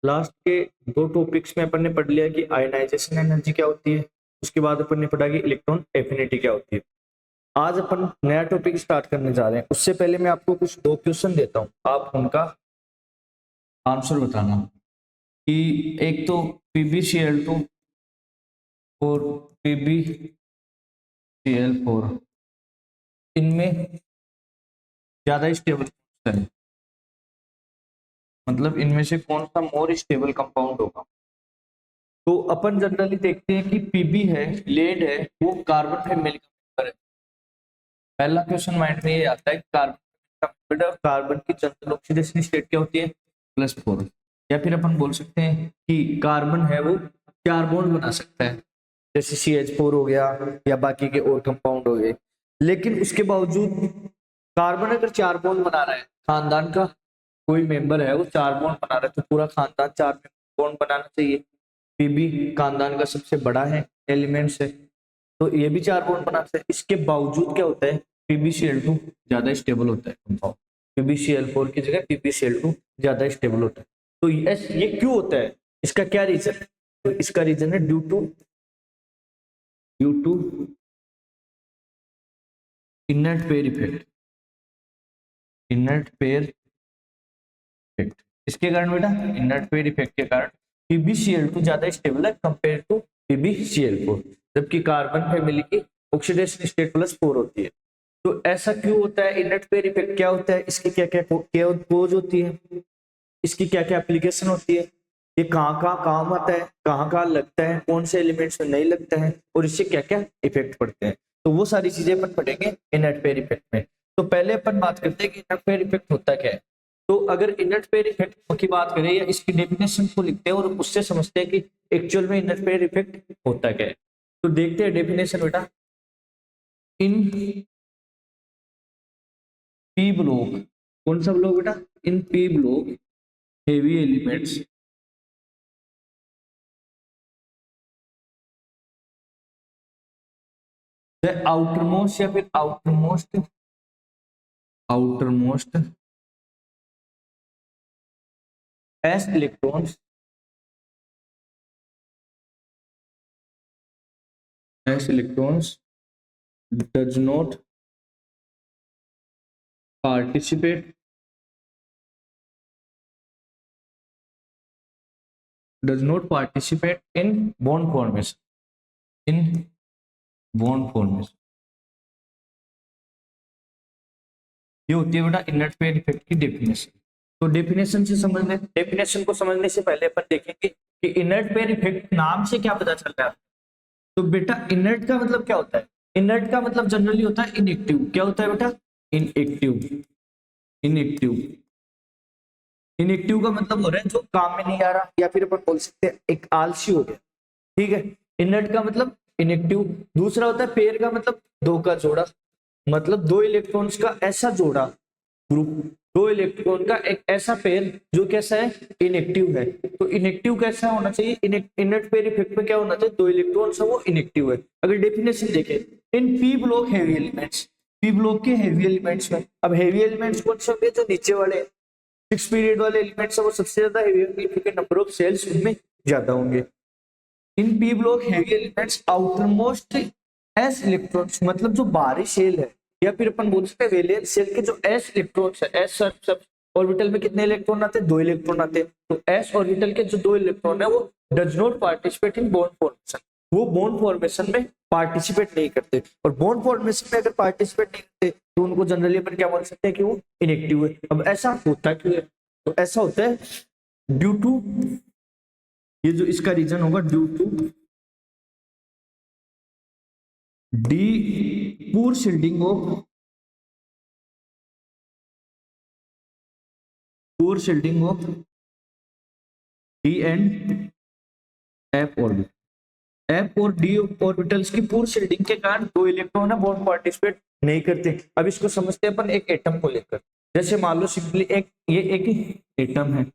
Last के दो topics में अपन ने पढ़ लिया कि आयनाइजेशन एनर्जी क्या होती है, उसके बाद अपन ने पढ़ा कि इलेक्ट्रॉन एफिनिटी क्या होती है। आज अपन नया टॉपिक स्टार्ट करने जा रहे हैं। उससे पहले मैं आपको कुछ दो क्वेश्चन देता हूँ, आप उनका आंसर बताना कि एक तो PbCl2 और PbCl4 इनमें ज्यादा स्टेबल है, मतलब इनमें से कौन सा मोर स्टेबल कंपाउंड होगा। तो अपन जनरली देखते हैं कि Pb है, लेड है, वो कार्बन फैमिली का मेंबर है। पहला क्वेश्चन माइंड में ये आता है कि कार्बन की जनरल ऑक्सीडेशन स्टेट क्या होती है, +4। या फिर अपन बोल सकते हैं कि कार्बन है वो 4 बॉन्ड बना सकता है, जैसे CH4 हो गया या बाकी के और कंपाउंड हो गए। लेकिन उसके बावजूद कार्बन अगर 4 बॉन्ड बना रहा है, खानदान का कोई मेंबर है वो 4 बॉन्ड बना रहा है, तो पूरा खानदान 4 बॉन्ड बनाना चाहिए। Pb खानदान का सबसे बड़ा है एलिमेंट्स है, तो ये भी 4 बॉन्ड बनाते हैं। इसके बावजूद क्या होता है, PbCl2 ज्यादा स्टेबल होता है कंपाउंड, PbCl4 की जगह PbCl2 ज्यादा स्टेबल होता है। तो ये क्यों होता है, इसका क्या रीजन है? तो इसका रीजन है due to inert pair effect. Inert pair effect इसके कारण बेटा, इनर्ट पेयर इफेक्ट के कारण PbCl2 ज्यादा स्टेबल है कंपेयर टू PbCl4, जबकि कार्बन फैमिली की ऑक्सीडेशन स्टेट +4 होती है। तो ऐसा क्यों होता है, इनर्ट पेयर इफेक्ट क्या होता है, इसकी क्या क्या कोज होती है, इसकी क्या क्या एप्लीकेशन होती है, ये कहाँ कहाँ काम आता है, कहाँ कहाँ लगता है, कौन से एलिमेंट्स में नहीं लगता है, और इससे क्या क्या इफेक्ट पड़ते हैं। तो वो सारी चीजें अपन पढ़ेंगे इनर्ट पेयर इफेक्ट में। तो पहले अपन बात करते हैं कि इनर्ट पेयर इफेक्ट होता क्या है। तो अगर इनर्ट पेयर इफेक्ट की बात करें या इसकी डेफिनेशन को लिखते हैं और उससे समझते हैं कि एक्चुअल में इनर्ट पेयर इफेक्ट होता क्या है। तो देखते हैं डेफिनेशन बेटा। इन पी ब्लॉक, कौन सा ब्लॉक बेटा, in p block heavy elements the outermost या फिर outermost s electrons does not participate in bond formation, in bond formation। ये होती है बेटा इनर्ट पेयर इफेक्ट की डेफिनेशन। तो डेफिनेशन को समझने से पहले अपन देखेंगे कि इनर्ट पेयर इफेक्ट नाम से क्या पता चल रहा है। तो बेटा इनर्ट का मतलब क्या होता है, इनर्ट का मतलब जनरली होता है इनएक्टिव। क्या होता है बेटा, इनएक्टिव। इनएक्टिव इनएक्टिव का मतलब हो रहा है जो काम में नहीं आ रहा, या फिर अपन बोल सकते हैं एक आलसी हो गया। ठीक है, इनर्ट का मतलब इनएक्टिव। दूसरा होता है पेयर का मतलब दो का जोड़ा, मतलब दो इलेक्ट्रॉन्स का ऐसा जोड़ा, ग्रुप, दो इलेक्ट्रॉन का एक ऐसा पेयर जो कैसा है, इनएक्टिव है। तो इनएक्टिव कैसा होना चाहिए, इनर्ट पेयर इफेक्ट में क्या होना चाहिए, दो इलेक्ट्रॉन्स है वो इनएक्टिव है। अगर डेफिनेशन देखें, in p block heavy elements, p block के हेवी एलिमेंट्स में, अब हेवी एलिमेंट्स कौन से होंगे, जो नीचे वाले 6 पीरियड वाले एलिमेंट्स है वो सबसे ज्यादा हेवी होंगे क्योंकि नंबर ऑफ सेल्स उनमें ज्यादा होंगे। In p block heavy elements outermost s electrons, मतलब जो बाहरी सेल है, या फिर अपन बोल सकते हैं वैलेंस सेल के जो एस इलेक्ट्रॉन्स है, एस सब ऑर्बिटल में कितने इलेक्ट्रॉन आते हैं, 2 इलेक्ट्रॉन आते हैं। तो एस ऑर्बिटल के जो 2 इलेक्ट्रॉन है वो does not participate in bond formation, वो बॉन्ड फॉर्मेशन में पार्टिसिपेट नहीं करते। और बॉन्ड फॉर्मेशन में अगर पार्टिसिपेट नहीं करते तो उनको जनरली अपन क्या बोल सकते हैं कि वो इनएक्टिव है। अब ऐसा होता क्यों है, तो ऐसा होता है ड्यू टू, ये जो इसका रीजन होगा ड्यू टू डी पूर shielding of D and F orbital. F और डी ऑर्बिटल्स की पूर शिल्डिंग के कारण दो इलेक्ट्रॉन है बॉन्ड पार्टिसिपेट नहीं करते। अब इसको समझते हैं अपन एक एटम को लेकर। जैसे मान लो सिंपली ये एक एटम है,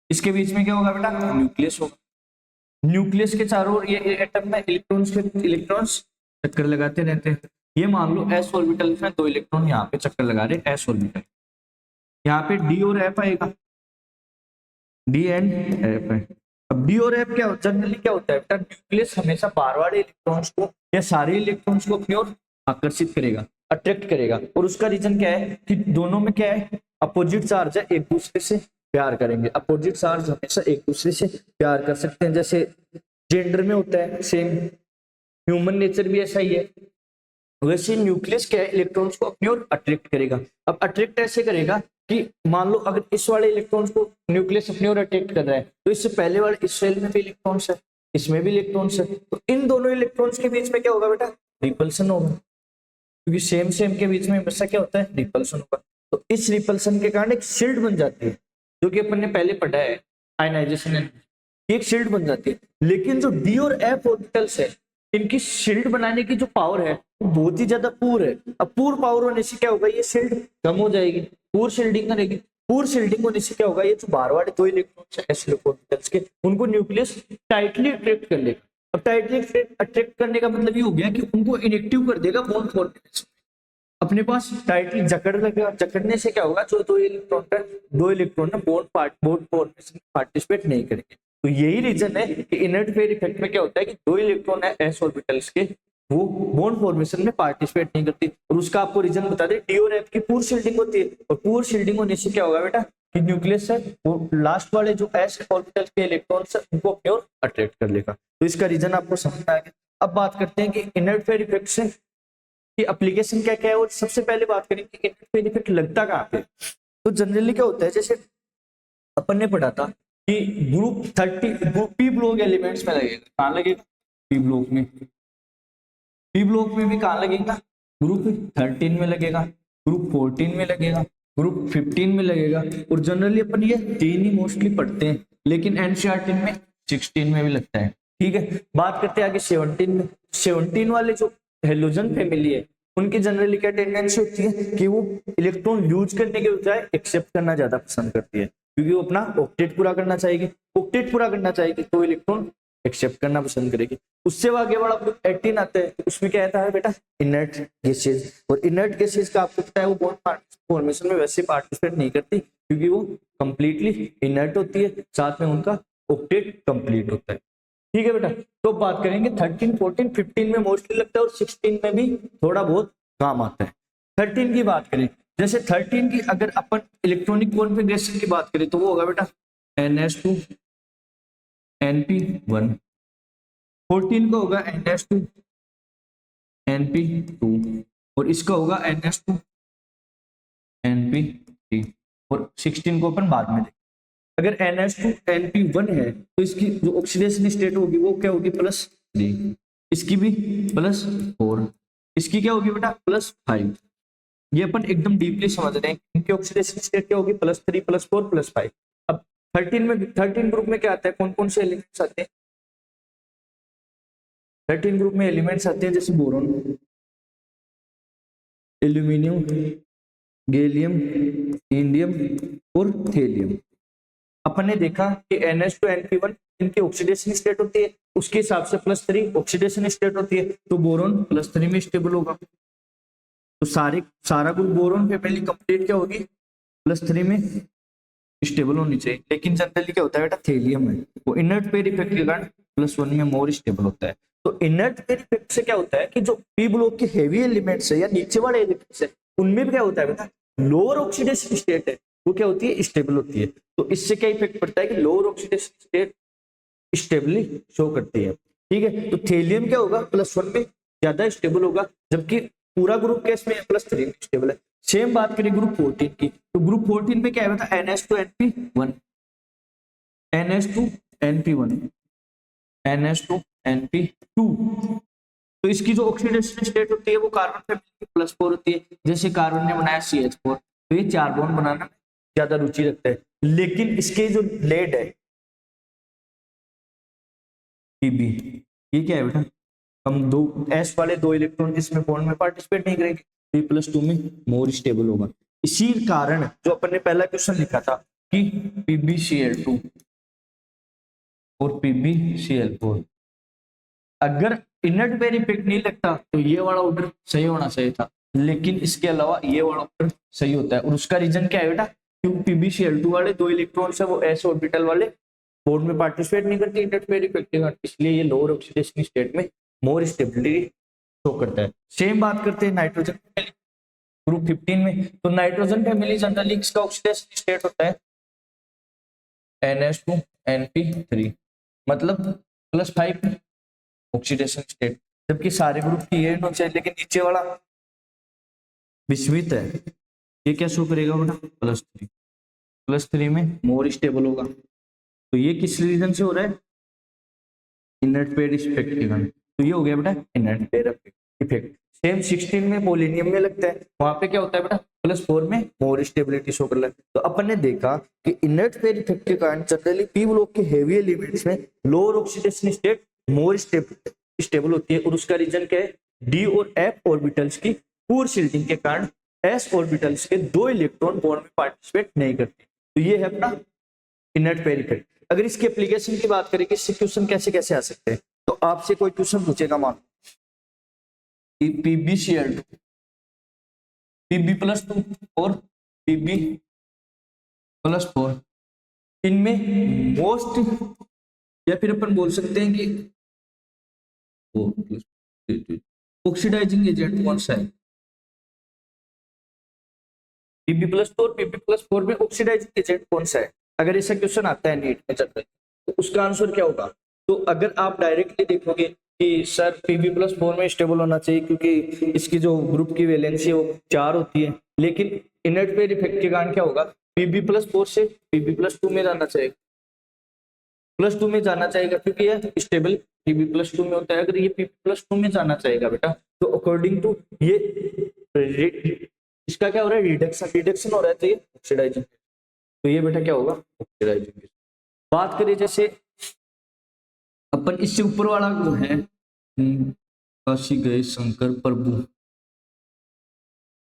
इसके बीच में क्या होगा बेटा, न्यूक्लियस होगा। न्यूक्लियस के चारों ओर ये एटम में इलेक्ट्रॉन्स चक्कर लगाते रहते हैं। ये मान लो एस ऑर्बिटल में 2 इलेक्ट्रॉन यहाँ पे चक्कर लगा रहे हैं, एस ऑर्बिटल, यहाँ पे डी और एफ आएगा। डी एंड एफ है। अब डी और एफ क्या होता है, जनरली क्या होता है बेटा, न्यूक्लियस हमेशा बार बार इलेक्ट्रॉन्स को या सारे इलेक्ट्रॉन्स को अपनी ओर आकर्षित करेगा, अट्रैक्ट करेगा। और उसका रीजन क्या है कि दोनों में क्या है, अपोजिट चार्ज है, एक दूसरे से प्यार करेंगे। अपोजिट चार्ज हमेशा एक दूसरे से प्यार कर सकते हैं, जैसे जेंडर में होता है सेम, ह्यूमन नेचर भी ऐसा ही है। वैसे न्यूक्लियस क्या है, इलेक्ट्रॉन्स को अपनी ओर अट्रैक्ट करेगा। अब अट्रैक्ट ऐसे करेगा कि मान लो अगर इस वाले इलेक्ट्रॉन्स को न्यूक्लियस अपनी ओर अट्रैक्ट कर रहा है, तो इससे पहले वाले इस सेल में भी इलेक्ट्रॉन्स है, इसमें भी इलेक्ट्रॉन्स है, तो इन दोनों इलेक्ट्रॉन्स के बीच में क्या होगा बेटा, रिपल्सन होगा, क्योंकि सेम सेम के बीच में हमेशा क्या होता है, रिपल्सन होगा। तो इस रिपल्सन के कारण एक शील्ड बन जाती है, जो कि अपन ने पहले पढ़ा है आयनाइजेशन, एक शील्ड बन जाती है। लेकिन जो डी और एफ ऑर्बिटल्स है, इनकी शील्ड बनाने की जो पावर है वो बहुत ही ज्यादा पूर है। अब पूर पावर होने से क्या होगा, ये शील्ड कम हो जाएगी, पूर शील्डिंग करेगी। पूर शील्डिंग होने से क्या होगा, ये जो बार बार दो इलेक्ट्रॉन्स है एस ऑर्बिटल्स के, उनको न्यूक्लियस टाइटली अट्रैक्ट कर लेगा। अब टाइटली अट्रैक्ट करने का मतलब ये हो गया कि उनको इनेक्टिव कर देगा बॉन्ड फॉर्मेशन, अपने पास टाइटली जकड़ लगेगा। जकड़ने से क्या होगा, जो दो इलेक्ट्रॉन है बॉन्ड फॉर्मेशन पार्टिसिपेट नहीं करेंगे। तो यही रीजन है कि इनर्ट पेयर इफेक्ट में क्या होता है कि दो इलेक्ट्रॉन है एस ऑर्बिटल्स के, वो बॉन्ड फॉर्मेशन में पार्टिसिपेट नहीं करती। और उसका आपको रीजन बता दें, डी और एफ की पूर शील्डिंग होती है, और पूर शील्डिंग होने से क्या होगा बेटा कि न्यूक्लियस है वो लास्ट वाले जो एस ऑर्बिटल के इलेक्ट्रॉन्स है उनको अपनी ओर अट्रैक्ट कर लेगा। तो इसका रीजन आपको समझ आ गया। अब बात करते हैं कि इनर्ट पेयर इफेक्ट से कि एप्लीकेशन क्या क्या है, और सबसे पहले बात करेंगे कि इनर्ट पेयर इफेक्ट लगता कहाँ पे। तो जनरली क्या होता है, जैसे अपन ने पढ़ा था कि group 30 group P block elements में लगेगा, कहाँ लगेगा, पी ब्लॉक में। पी ब्लॉक में भी कहाँ लगेगा, ग्रुप 13 में लगेगा, ग्रुप 14 में लगेगा, ग्रुप 15 में लगेगा। और जनरली अपन ये तीन ही मोस्टली पढ़ते हैं, लेकिन एनसीईआरटी में 16 में भी लगता है। ठीक है, बात करते हैं आगे 17 में। 17 वाले जो हेलोजन फैमिली है, उनकी जनरली क्या टेंडेंसी होती है कि वो इलेक्ट्रॉन यूज करने के बजाय एक्सेप्ट करना ज्यादा पसंद करती है, क्योंकि वो अपना ऑक्टेट पूरा करना चाहेगी। ऑक्टेट पूरा करना चाहेगी तो इलेक्ट्रॉन एक्सेप्ट करना पसंद करेगी। उससे आगे वाला ग्रुप 18 आता है, तो उसमें क्या आता है बेटा, इनर्ट गैसेज। और इनर्ट गैसेज का आपको पता है वो बॉन्ड फॉर्मेशन में वैसे पार्टिसिपेट नहीं करती, क्योंकि वो कंप्लीटली इनर्ट होती है, साथ में उनका ऑक्टेट कंप्लीट होता है। ठीक है बेटा, तो बात करेंगे 13, 14, 15 में मोस्टली लगता है, और 16 में भी थोड़ा बहुत काम आता है। 13 की बात करें, जैसे 13 की अगर अपन इलेक्ट्रॉनिक कॉन्फ़िगरेशन की बात करें तो वो होगा बेटा NS2 NP1। 14 का होगा NS2 NP2, और इसका होगा NS2 NP3। और 16 को अपन बाद में देखेंगे। अगर NH2 NP1 है तो इसकी जो ऑक्सीडेशन स्टेट होगी वो क्या होगी, +3। इसकी भी +4, इसकी क्या होगी बेटा, +5। ये अपन एकदम डीपली समझ रहे हैं, इनकी ऑक्सीडेशन स्टेट क्या होगी, +3 +4 +5। अब 13 ग्रुप में क्या आता है, कौन कौन से एलिमेंट्स आते हैं, 13 ग्रुप में एलिमेंट्स आते हैं जैसे बोरोन, एल्यूमिनियम, गैलियम, इंडियम और थेलियम। अपन ने देखा कि NH2 NP1 इनकी ऑक्सीडेशन स्टेट होती है, उसके हिसाब से +3 ऑक्सीडेशन स्टेट होती है, तो बोरोन +3 में स्टेबल होगा। तो सारा ग्रुप बोरोन फैमिली कंप्लीट क्या होगी, +3 में स्टेबल होनी चाहिए। लेकिन जनरली क्या होता है बेटा, थेलियम है वो इनर्ट पेयर इफेक्ट के कारण +1 में मोर स्टेबल होता है। तो इनर्ट पेयर इफेक्ट से क्या होता है कि जो पी ब्लॉक के हेवी एलिमेंट्स है या नीचे वाले एलिमेंट्स है, उनमें भी क्या होता है बेटा, लोअर ऑक्सीडेशन स्टेट है वो क्या होती है, स्टेबल होती है। तो इससे क्या इफेक्ट पड़ता है कि lower oxidation state stably show करती है। ठीक है, तो थेलियम क्या होगा, +1 में ज्यादा स्टेबल होगा, जबकि पूरा ग्रुप केस में +3 में स्टेबल है। सेम बात करें ग्रुप 14 की, तो ग्रुप 14 में क्या है बेटा, NH2 NP1, NH2 NP1, NH2 NP2। तो इसकी जो ऑक्सीडेशन स्टेट होती है वो कार्बन फैमिली की +4 होती है। जैसे कार्बन ने बनाया CH4, तो ये 4 बॉन्ड बनाना में ज्यादा रुचि रखता है। लेकिन इसके जो लेड है Pb, ये क्या है बेटा, हम दो S वाले दो इलेक्ट्रॉन इसमें बॉन्ड में पार्टिसिपेट नहीं करेंगे, P+2 में मोर स्टेबल होगा। इसी कारण जो अपन ने पहला क्वेश्चन लिखा था कि PbCl2 और PbCl4, अगर इनर्ट पेयर इफेक्ट नहीं लगता तो ये वाला ऑर्डर सही होना चाहिए था, लेकिन इसके अलावा ये वाला ऑर्डर सही होता है। और उसका रीजन क्या है बेटा, क्योंकि PbCl2 वाले 2 इलेक्ट्रॉन्स है वो s ऑर्बिटल वाले बॉन्ड में पार्टिसिपेट नहीं करते इनर्ट पेयर इफेक्ट के कारण, इसलिए ये लोअर ऑक्सीडेशन स्टेट में मोर स्टेबिलिटी शो करता है। सेम बात करते हैं नाइट्रोजन ग्रुप 15 में। तो नाइट्रोजन फैमिली जनरली इसका ऑक्सीडेशन स्टेट होता है NH2 NP3, मतलब +5 ऑक्सीडेशन स्टेट, जबकि सारे ग्रुप की ये होना चाहिए, लेकिन नीचे वाला विस्मित है, ये क्या शो करेगा बेटा +3 में मोर स्टेबल होगा। तो ये किस रीजन से हो रहा है, इनर्ट पेयर इफेक्ट के कारण। तो ये हो गया बेटा इनर्ट पेयर इफेक्ट। सेम 16 में पोलिनियम में लगता है, वहां पे क्या होता है बेटा +4 में मोर स्टेबिलिटी शो कर रहा है। तो अपन ने देखा कि इनर्ट पेयर इफेक्ट के कारण जनरली पी ब्लॉक के हेवी एलिमेंट्स में lower oxidation state more stable होती है, और उसका रीजन क्या है, डी और एफ ऑर्बिटल्स की पूर शिल्डिंग के कारण एस ऑर्बिटल्स के 2 इलेक्ट्रॉन बॉन्ड में पार्टिसिपेट नहीं करते। तो ये है अपना इनर्ट पेयर इफेक्ट। अगर इसकी एप्लीकेशन की बात करें कि इससे क्वेश्चन कैसे कैसे आ सकते हैं, तो आपसे कोई क्वेश्चन पूछेगा, मान PbCl2 Pb+2 और Pb+4 इनमें मोस्ट, या फिर अपन बोल सकते हैं कि ऑक्सीडाइजिंग एजेंट कौन सा है, Pb+2 और Pb+4 में ऑक्सीडाइजिंग एजेंट कौन सा है। अगर ऐसा क्वेश्चन आता है नीट में जनरली, तो उसका आंसर क्या होगा। तो अगर आप डायरेक्टली देखोगे कि सर Pb+4 में स्टेबल होना चाहिए क्योंकि इसकी जो ग्रुप की वैलेंसी है वो 4 होती है, लेकिन इनर्ट पेयर इफेक्ट के कारण क्या होगा, Pb+4 से Pb+2 में जाना चाहिए, +2 में जाना चाहिए, क्योंकि यह स्टेबल Pb+2 में होता है। अगर ये Pb+2 में जाना चाहेगा बेटा, तो अकॉर्डिंग टू ये इसका क्या हो रहा है, रिडक्शन हो रहा है, तो ये ऑक्सीडाइजिंग, तो ये बेटा क्या होगा ऑक्सीडाइजिंग। बात करें जैसे अपन इससे ऊपर वाला जो है काशी गए शंकर प्रभु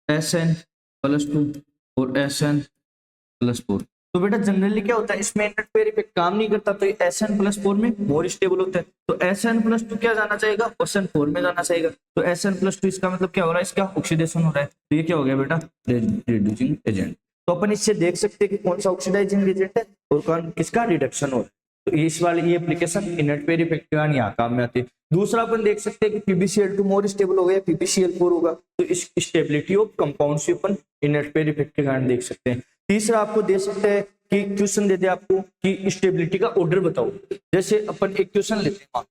SN+2 और SN+4, तो बेटा जनरली क्या होता है, इसमें इनर्ट पेयर इफेक्ट काम नहीं करता, तो SN+4 में मोर स्टेबल होता है। तो SN+2 क्या जाना चाहेगा, SN4 में जाना चाहेगा। तो SN+2 इसका मतलब क्या हो रहा है, इसका ऑक्सीडेशन हो रहा है, तो ये क्या हो गया बेटा रिड्यूसिंग एजेंट। तो अपन इससे देख सकते हैं कि कौन सा ऑक्सीडाइजिंग एजेंट है और कौन किसका रिडक्शन हो रहा है। तो इस वाली ये एप्लीकेशन इनर्ट पेयर इफेक्ट के कारण यहाँ काम में आती है। दूसरा अपन देख सकते हैं कि PbCl2 मोर स्टेबल हो गया, PbCl4 होगा, तो इस स्टेबिलिटी ऑफ कंपाउंड से अपन इनर्ट पेयर इफेक्ट के कारण देख सकते हैं। तीसरा आपको दे सकते हैं कि क्वेश्चन देते हैं आपको कि स्टेबिलिटी का ऑर्डर बताओ। जैसे अपन एक क्वेश्चन लेते हैं,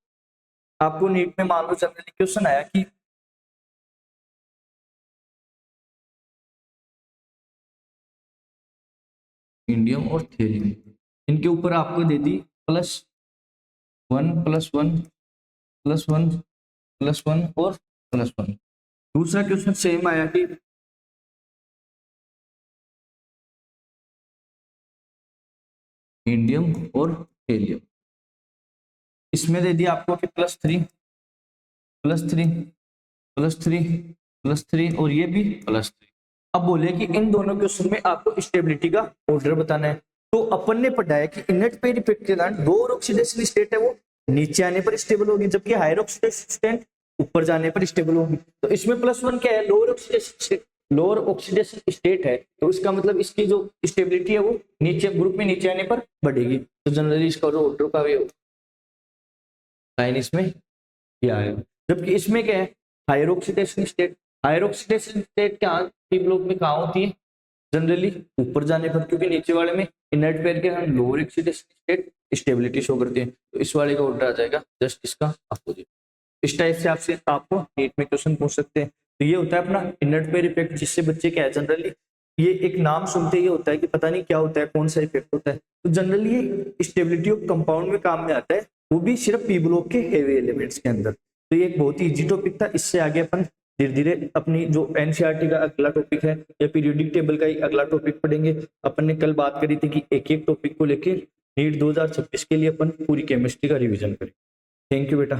आपको नीट में मान लो जनरली क्वेश्चन आया कि इंडियम और थेरियम, इनके ऊपर आपको दे दी +1 +1 +1 +1 और +1। दूसरा क्वेश्चन सेम आया कि इंडियम और हेलियम, इसमें दे दिया आपको कि +3 +3 +3 +3 और ये भी +3। अब बोले कि इन दोनों क्वेश्चन में आपको स्टेबिलिटी का ऑर्डर बताना है। तो अपन ने पढ़ा है कि इनर्ट पेयर इफेक्ट के कारण लोअर ऑक्सीडेशन स्टेट है वो नीचे आने पर स्टेबल होगी, जबकि हायर ऑक्सीडेशन स्टेट ऊपर जाने पर स्टेबल होगी। तो इसमें +1 क्या है, लोअर ऑक्सीडेशन स्टेट है, तो इसका मतलब इसकी जो स्टेबिलिटी है वो नीचे ग्रुप में नीचे आने पर बढ़ेगी। तो जनरली इसका जो ऑर्डर का लाइन इसमें ये आएगा। जबकि इसमें क्या है, हायर ऑक्सीडेशन स्टेट क्या पी ब्लॉक में कहाँ होती है, जनरली ऊपर जाने पर, क्योंकि नीचे वाले में इनर्ट पेयर के हम lower oxidation state stability show करती है। तो इस वाले का ऑर्डर आ जाएगा जस्ट इसका अपोजिट। इस टाइप से आपसे आपको नीट में क्वेश्चन पूछ सकते हैं। तो ये होता है अपना इनर्ट पेयर इफेक्ट, जिससे बच्चे क्या है जनरली ये एक नाम सुनते ही होता है कि पता नहीं क्या होता है, कौन सा इफेक्ट होता है। तो जनरली ये स्टेबिलिटी ऑफ कंपाउंड में काम में आता है, वो भी सिर्फ पी ब्लॉक के हेवी एलिमेंट्स के अंदर। तो ये एक बहुत ही इजी टॉपिक था। इससे आगे अपन धीरे धीरे अपनी जो एनसीईआरटी का अगला टॉपिक है या पीरियोडिक टेबल का ही अगला टॉपिक पढ़ेंगे। अपन ने कल बात करी थी कि एक एक टॉपिक को लेके नीट 2026 के लिए अपन पूरी केमिस्ट्री का रिवीजन करें। थैंक यू बेटा।